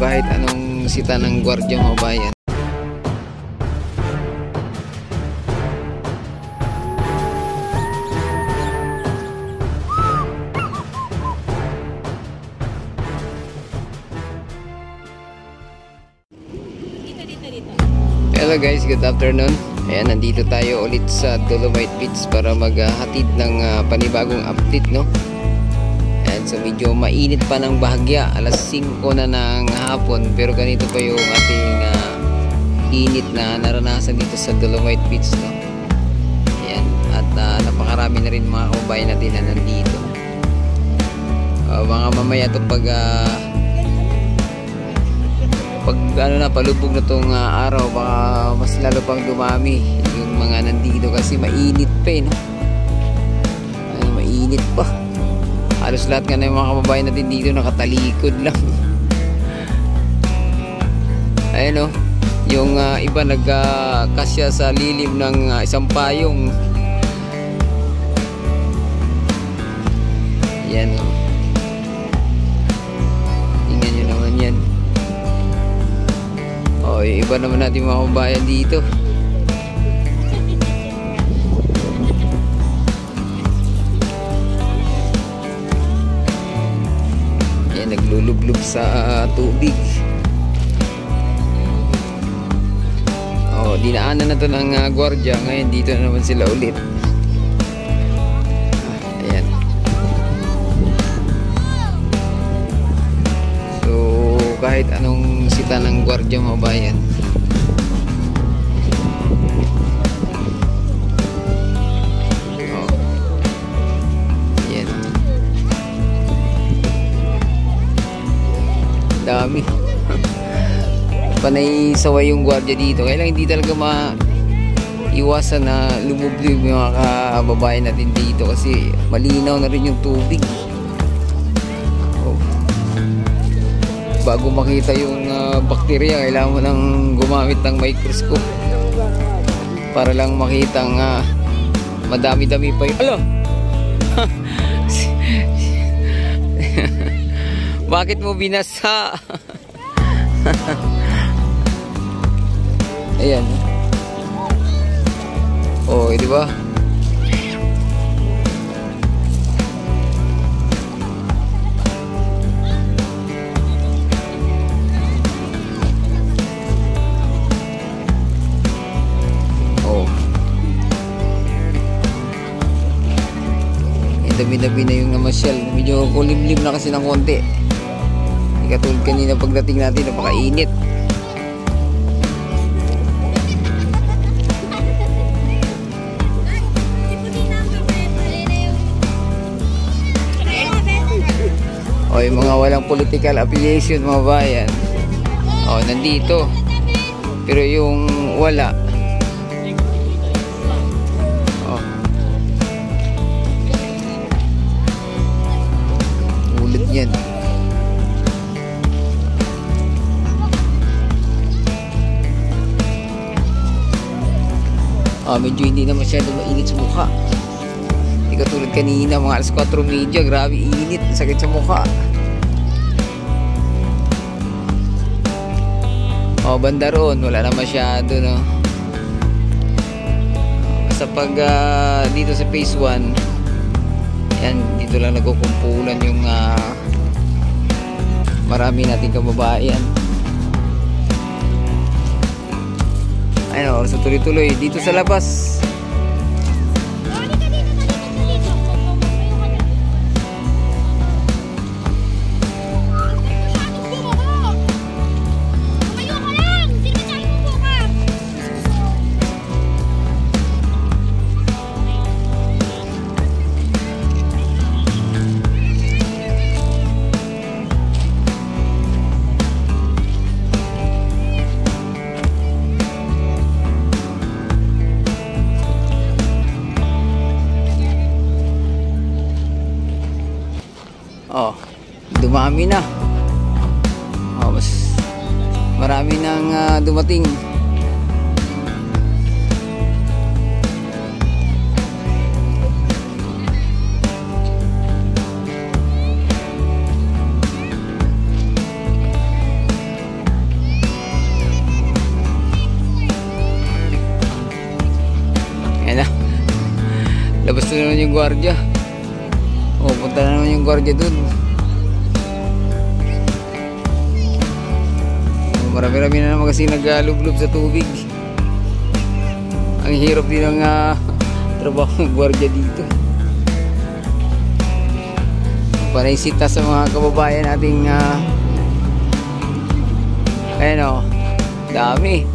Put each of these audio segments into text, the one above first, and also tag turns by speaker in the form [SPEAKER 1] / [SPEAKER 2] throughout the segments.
[SPEAKER 1] kahit anong sita ng gwardiya mga bayan. Hello guys, good afternoon. Ayan, nandito tayo ulit sa Dolomite Beach para maghatid ng panibagong update, no? Ayan, so medyo mainit pa ng bahagya, alas 5 na ng hapon, pero ganito pa yung ating init na naranasan dito sa Dolomite Beach, no? Ayan, at napakarami na rin mga kababayan natin na nandito. Mga mamaya ito pag palubog na tong araw, baka mas lalo pang dumami yung mga nandito kasi mainit pa no? Ay, mainit pa. Halos lahat nga na yung mga kababayan natin dito nakatalikod lang. Ayun yung iba nagkasya sa lilim ng isang payong. Yan tingnan nyo naman yan. Yung iba naman natin mga kabayan dito. Yan, naglulublob sa tubig. Dinaanan na to ng gwardiya. Ngayon dito na naman sila ulit. Ayan. So kahit anong sita ng gwardiya mga bayan, yan, dami. Panay saway yung gwardiya dito, kaya lang hindi talaga maiwasan na lumublob yung mga kababayan natin dito kasi malinaw na rin yung tubig. Bago makita yung bakterya, kailangan mo nang gumamit ng microscope para lang makitang madami-dami pa yun. Alo! Bakit mo binasa? Ayan. Di ba? Dami-dami na yung namasyal. Medyo kulimlim na kasi ng konti. Hindi katulad kanina pagdating natin, napakainit. Yung mga walang political affiliation mga bayan, nandito. Pero yung wala, yan. Medyo hindi na masyado mainit sa mukha. Hindi katulad kanina mga alas 4:30, grabe init, sakit sa mukha. Banda roon wala na masyado, no? Basta pag dito sa phase 1, yan, dito lang nagkukumpulan yung marami nating kababayan. So tuloy-tuloy dito sa labas. Dumami na. Mas marami nang dumating. yung gwardiya. Oh, punta na naman yung gwardiya dun. Oh, marami-rami na naman kasi naglublub sa tubig. Ang hirap din ng trabaho ng gwardiya dito. Panaisita sa mga kababayan nating ayan o, dami.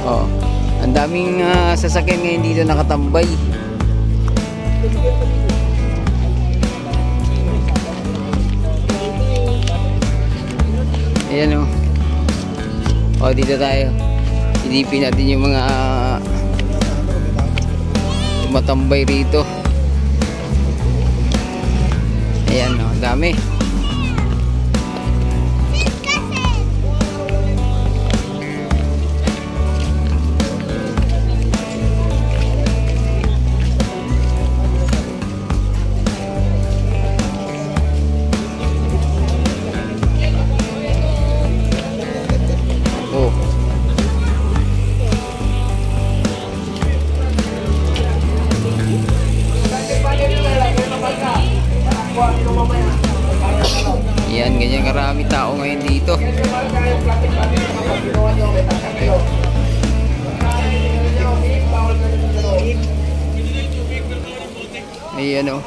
[SPEAKER 1] Oh, ang daming sasakyan ngayon dito nakatambay. Ayan o. O, dito tayo. Silipin natin yung mga tumatambay rito. Ayan o, dami. Yan, ganyan karami tao ngayon dito. Ayan o.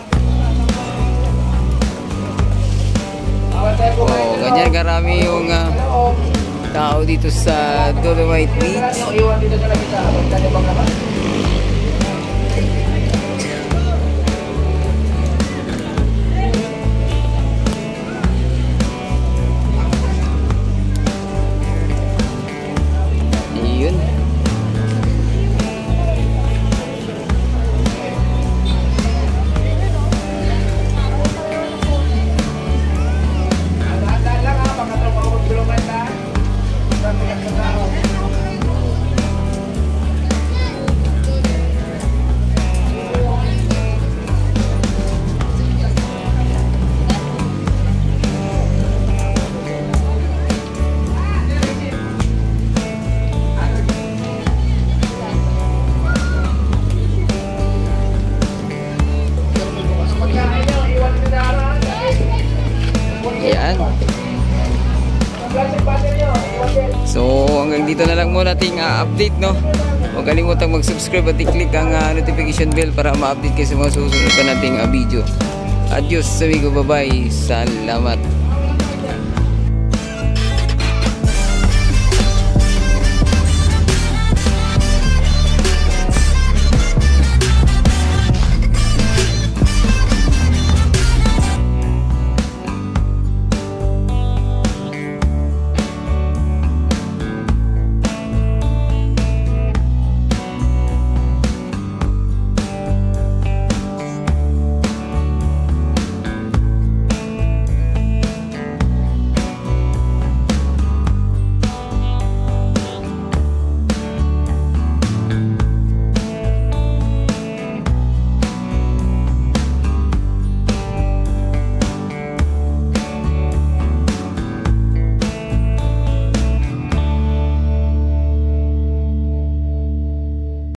[SPEAKER 1] Oh, ganyan karami yung tao dito sa Dolomite Beach. Ayan. So hanggang dito na lang muna ating update, no? Huwag kalimutang mag-subscribe at i-click ang notification bell para ma-update kayo sa mga susunod pa nating video. Adios amigo, bye bye. Salamat.